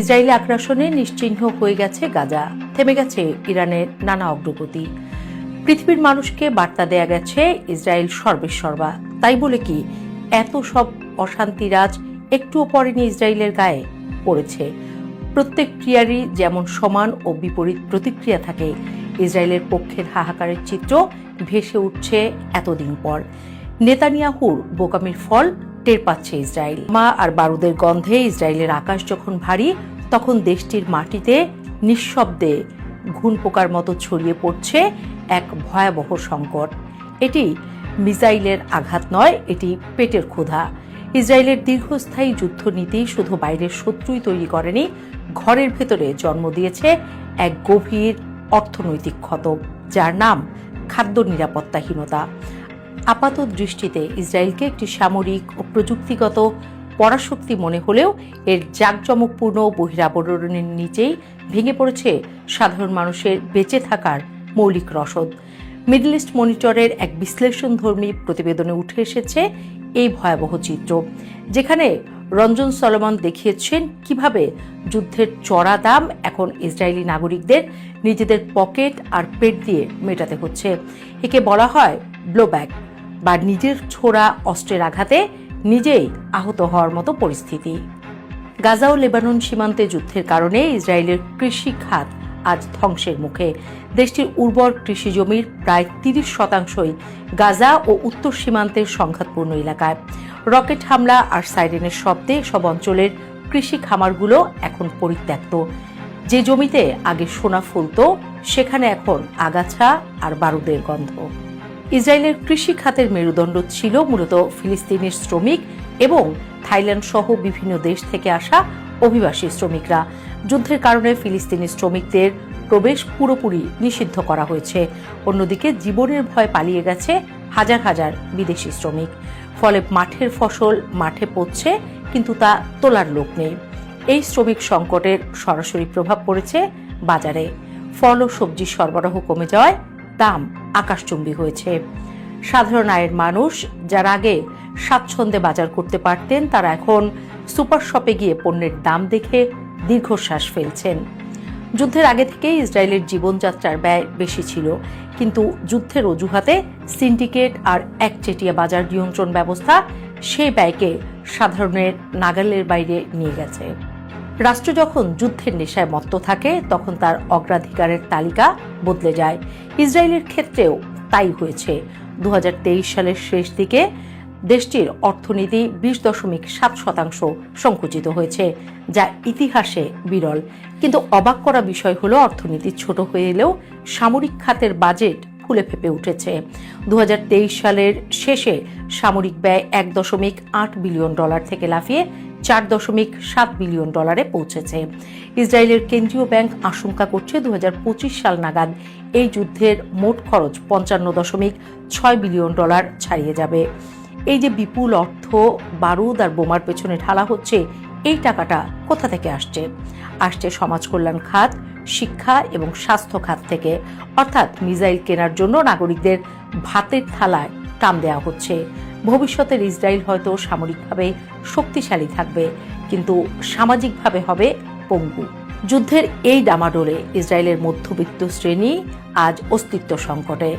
Israeli আগ্রাসনে নিশ্চিহ্ন হয়ে গেছে গাজা, থেমে গেছে ইরানের নানা অগ্রগতি। পৃথিবীর মানুষকে বার্তা দেয়া গেছে ইসরায়েল সর্বেসর্বা। তাই বলে কি এত সব অশান্তিরাজ একটুও পড়েনি ইসরায়েলের গায়ে? পড়েছে। প্রত্যেক ক্রিয়ারই যেমন সমান ও বিপরীত প্রতিক্রিয়া থাকে, ইসরায়েলের পক্ষের হাহাকারের চিত্র ভেসে উঠছে এতদিন পর। নেতানিয়াহুর বোকামির ফল টের পাচ্ছে ইসরায়েল। মা আর বারুদের গন্ধে ইসরায়েলের আকাশ যখন ভারী, তখন দেশটির মাটিতে নিঃশব্দে ঘুণ পোকার মতো ছড়িয়ে পড়ছে এক ভয়াবহ সংকট। এটি মিসাইলের আঘাত নয়, এটি পেটের ক্ষুধা। ইসরায়েলের দীর্ঘস্থায়ী যুদ্ধনীতি শুধু বাইরের শত্রুই তৈরি করেনি, ঘরের ভেতরে জন্ম দিয়েছে এক গভীর অর্থনৈতিক ক্ষত, যার নাম খাদ্য নিরাপত্তাহীনতা। আপাত দৃষ্টিতে ইসরায়েলকে একটি সামরিক ও প্রযুক্তিগত পরাশক্তি মনে হলেও এর জাঁকজমকপূর্ণ বহিরাবরণের নিচেই ভেঙে পড়েছে সাধারণ মানুষের বেঁচে থাকার মৌলিক রসদ। মিডল ইস্ট মনিটরের এক বিশ্লেষণধর্মী প্রতিবেদনে উঠে এসেছে এই ভয়াবহ চিত্র, যেখানে রঞ্জন সলোমন দেখিয়েছেন কিভাবে যুদ্ধের চড়া দাম এখন ইসরায়েলি নাগরিকদের নিজেদের পকেট আর পেট দিয়ে মেটাতে হচ্ছে। একে বলা হয় ব্লোব্যাক, বা নিজের ছোড়া অস্ত্রের আঘাতে নিজেই আহত হওয়ার মতো পরিস্থিতি। গাজা ও লেবানন সীমান্তে যুদ্ধের কারণে ইসরায়েলের কৃষি খাত আজ ধ্বংসের মুখে। দেশটির উর্বর কৃষি জমির প্রায় 30% গাজা ও উত্তর সীমান্তের সংঘাতপূর্ণ এলাকায়। রকেট হামলা আর সাইরেনের শব্দে সব অঞ্চলের কৃষি খামারগুলো এখন পরিত্যক্ত। যে জমিতে আগে সোনা ফলত, সেখানে এখন আগাছা আর বারুদের গন্ধ। ইসরায়েলের কৃষি খাতের মেরুদণ্ড ছিল মূলত ফিলিস্তিনের শ্রমিক এবং থাইল্যান্ড সহ বিভিন্ন দেশ থেকে আসা অভিবাসী শ্রমিকরা। যুদ্ধের কারণে ফিলিস্তিনি শ্রমিকদের প্রবেশ পুরোপুরি নিষিদ্ধ করা হয়েছে। অন্যদিকে জীবনের ভয় পালিয়ে গেছে হাজার হাজার বিদেশি শ্রমিক। ফলে মাঠের ফসল মাঠে পড়ছে, কিন্তু তা তোলার লোক নেই। এই শ্রমিক সংকটের সরাসরি প্রভাব পড়েছে বাজারে। ফল ও সবজি সরবরাহ কমে যাওয়ায় দাম আকাশচুম্বী হয়েছে। সাধারণ আয়ের মানুষ যারা আগে স্বাচ্ছন্দ্যে বাজার করতে পারতেন, তারা এখন সুপার শপে গিয়ে পণ্যের দাম দেখে দীর্ঘশ্বাস ফেলছেন। যুদ্ধের আগে থেকেই ইসরায়েলের জীবনযাত্রার ব্যয় বেশি ছিল, কিন্তু যুদ্ধের অজুহাতে সিন্ডিকেট আর একচেটিয়া বাজার নিয়ন্ত্রণ ব্যবস্থা সেই ব্যয়কে সাধারণের নাগালের বাইরে নিয়ে গেছে। রাষ্ট্র যখন যুদ্ধের নেশায় মত্ত থাকে, তখন তার অগ্রাধিকারের তালিকা বদলে যায়। ইসরায়েলের ক্ষেত্রেও তাই হয়েছে। 2023 সালের শেষ দিকে দেশটির অর্থনীতি 20.7% সংকুচিত হয়েছে, যা ইতিহাসে বিরল। কিন্তু অবাক করা বিষয় হলো, অর্থনীতি ছোট হয়ে এলেও সামরিক খাতের বাজেট ফুলে ফেপে উঠেছে। 2023 সালের শেষে সামরিক ব্যয় $1.8 বিলিয়ন থেকে লাফিয়ে $4.7 বিলিয়ন পৌঁছেছে। ইসরায়েলের কেন্দ্রীয় ব্যাংক আশঙ্কা করছে 2025 সাল নাগাদ এই যুদ্ধের মোট খরচ $55.6 বিলিয়ন ছাড়িয়ে যাবে। এই যে বিপুল অর্থ বারুদ আর বোমার পেছনে ঢালা হচ্ছে, এই টাকাটা কোথা থেকে আসছে? সমাজ কল্যাণ খাত, শিক্ষা এবং স্বাস্থ্য খাত থেকে। অর্থাৎ মিসাইল কেনার জন্য নাগরিকদের ভাতের থালায় টান দেওয়া হচ্ছে। ভবিষ্যতের ইসরায়েল হয়তো সামরিকভাবে শক্তিশালী থাকবে, কিন্তু সামাজিকভাবে হবে পঙ্গু। যুদ্ধের এই ডামাডোলে ইসরায়েলের মধ্যবিত্ত শ্রেণী আজ অস্তিত্ব সংকটে।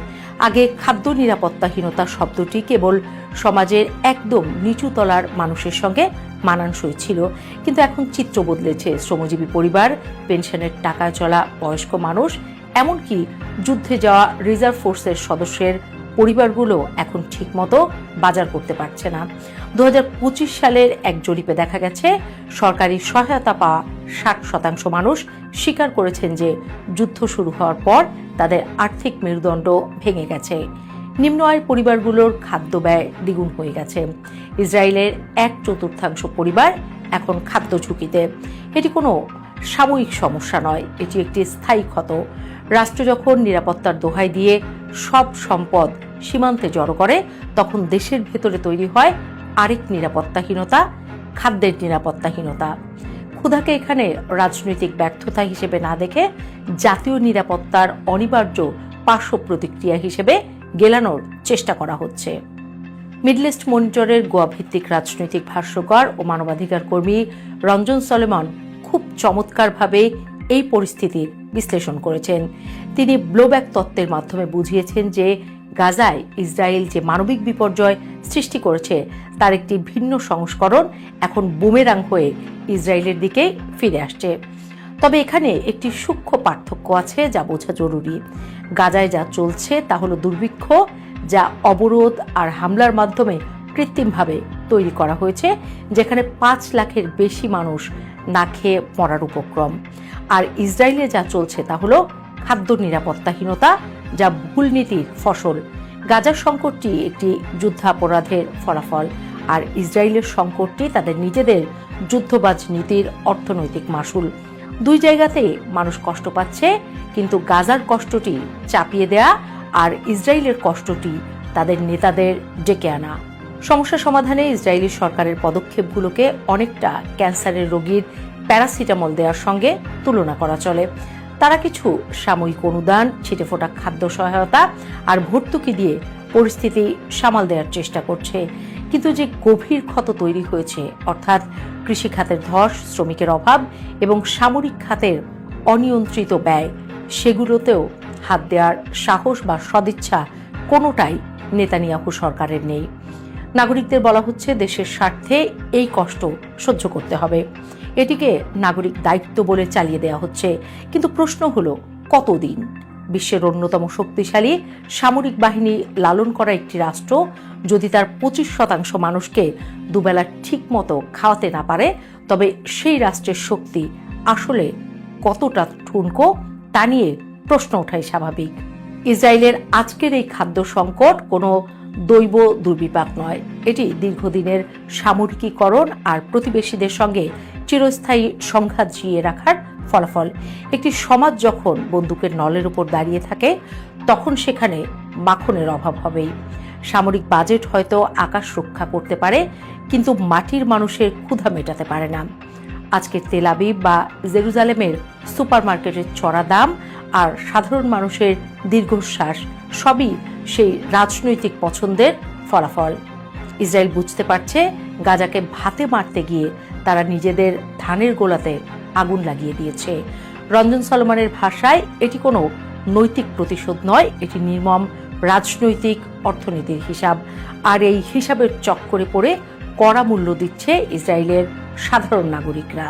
আগে খাদ্য নিরাপত্তাহীনতা শব্দটি কেবল সমাজের একদম নিচু তলার মানুষের সঙ্গে মানানসই ছিল, কিন্তু এখন চিত্র বদলেছে। শ্রমজীবী পরিবার, পেনশনের টাকায় চলা বয়স্ক মানুষ, এমনকি যুদ্ধে যাওয়া রিজার্ভ ফোর্সের সদস্যের পরিবারগুলো এখন ঠিকমতো বাজার করতে পারছে না। 2025 সালের এক জরিপে দেখা গেছে, সরকারি সহায়তা পাওয়া 60% মানুষ স্বীকার করেছেন যে যুদ্ধ শুরু হওয়ার পর তাদের আর্থিক মেরুদণ্ড ভেঙে গেছে। নিম্ন আয়ের পরিবারগুলোর খাদ্য ব্যয় দ্বিগুণ হয়ে গেছে। ইসরায়েলের 1/4 পরিবার এখন খাদ্য ঝুঁকিতে। এটি কোনো সাময়িক সমস্যা নয়, এটি একটি স্থায়ী ক্ষত। রাষ্ট্র যখন নিরাপত্তার দোহাই দিয়ে সব সম্পদ সীমান্তে জড়ো করে, তখন দেশের ভেতরে তৈরি হয় আরেক নিরাপত্তাহীনতা, খাদ্যের নিরাপত্তাহীনতা। ক্ষুধাকে এখানে রাজনৈতিক ব্যর্থতা হিসেবে না দেখে জাতীয় নিরাপত্তার অনিবার্য পার্শ্ব প্রতিক্রিয়া হিসেবে গেলানোর চেষ্টা করা হচ্ছে। মিডল ইস্ট মনিটরের গোয়া ভিত্তিক রাজনৈতিক ভাষ্যকার ও মানবাধিকার কর্মী রঞ্জন সলোমন খুব চমৎকারভাবে এই পরিস্থিতির বিশ্লেষণ করেছেন। তিনি ব্লোব্যাক তত্ত্বের মাধ্যমে বুঝিয়েছেন যে গাজায় ইসরায়েল যে মানবিক বিপর্যয় সৃষ্টি করেছে তার একটি ভিন্ন সংস্করণ এখন বুমেরাং হয়ে ইসরায়েলের দিকে ফিরে আসছে। তবে এখানে একটি সূক্ষ্ম পার্থক্য আছে যা বোঝা জরুরি। গাজায় যা চলছে তা হলো দুর্ভিক্ষ, যা অবরোধ আর হামলার মাধ্যমে কৃত্রিমভাবে তৈরি করা হয়েছে, যেখানে 5 লাখের বেশি মানুষ না খেয়ে মরার উপক্রম। আর ইসরায়েলে যা চলছে তা হলো খাদ্য নিরাপত্তাহীনতা, যা ভুল নীতির ফসল। গাজার সংকটটি একটি যুদ্ধাপরাধের ফলাফল, আর ইসরায়েলের সংকটটি তাদের নিজেদের যুদ্ধবাজ নীতির অর্থনৈতিক মাসুল। দুই জায়গাতেই মানুষ কষ্ট পাচ্ছে, কিন্তু গাজার কষ্টটি চাপিয়ে দেয়া আর ইসরায়েলের কষ্টটি তাদের নেতাদের ডেকে আনা। সমস্যা সমাধানে ইসরায়েলি সরকারের পদক্ষেপগুলোকে অনেকটা ক্যান্সারের রোগীর প্যারাসিটামল দেওয়ার সঙ্গে তুলনা করা চলে। তারা কিছু সাময়িক অনুদান, ছিটেফোঁটা খাদ্য সহায়তা আর ভর্তুকি দিয়ে পরিস্থিতি সামাল দেওয়ার চেষ্টা করছে, কিন্তু যে গভীর ক্ষত তৈরি হয়েছে, অর্থাৎ কৃষিখাতের ধস, শ্রমিকের অভাব এবং সামরিক খাতের অনিয়ন্ত্রিত ব্যয়, সেগুলোতেও হাত দেওয়ার সাহস বা সদিচ্ছা কোনোটাই নেতানিয়াহু সরকারের নেই। নাগরিকদের বলা হচ্ছে দেশের স্বার্থে এই কষ্ট সহ্য করতে হবে, এটিকে নাগরিক দায়িত্ব বলে চালিয়ে দেওয়া হচ্ছে। কিন্তু প্রশ্ন হলো, কতদিন? বিশ্বের অন্যতম শক্তিশালী সামরিক বাহিনী লালন করা একটি রাষ্ট্র যদি তার 25% মানুষকে দুবেলা ঠিক মতো খাওয়াতে না পারে, তবে সেই রাষ্ট্রের শক্তি আসলে কতটা ঠুনকো তা নিয়ে প্রশ্ন ওঠাই স্বাভাবিক। ইসরায়েলের আজকের এই খাদ্য সংকট কোনো দৈব দুর্বিপাক নয়, এটি দীর্ঘদিনের সামরিকীকরণ আর প্রতিবেশীদের সঙ্গে চিরস্থায়ী সংঘাত জিইয়ে রাখার ফলাফল। একটি সমাজ যখন বন্দুকের নলের উপর দাঁড়িয়ে থাকে, তখন সেখানে মাখনের অভাব হবেই। সামরিক বাজেট হয়তো আকাশ রক্ষা করতে পারে, কিন্তু মাটির মানুষের ক্ষুধা মেটাতে পারে না। আজকের তেল আবিব বা জেরুজালেমের সুপারমার্কেটের চড়া দাম আর সাধারণ মানুষের দীর্ঘশ্বাস সবই সেই রাজনৈতিক পছন্দের ফলাফল। ইসরায়েল বুঝতে পারছে গাজাকে ভাতে মারতে গিয়ে তারা নিজেদের ধানের গোলাতে আগুন লাগিয়ে দিয়েছে। রঞ্জন সলোমনের ভাষায় এটি কোনো নৈতিক প্রতিশোধ নয়, এটি নির্মম রাজনৈতিক অর্থনীতির হিসাব। আর এই হিসাবের চক্করে পড়ে কড়া মূল্য দিচ্ছে ইসরায়েলের সাধারণ নাগরিকরা।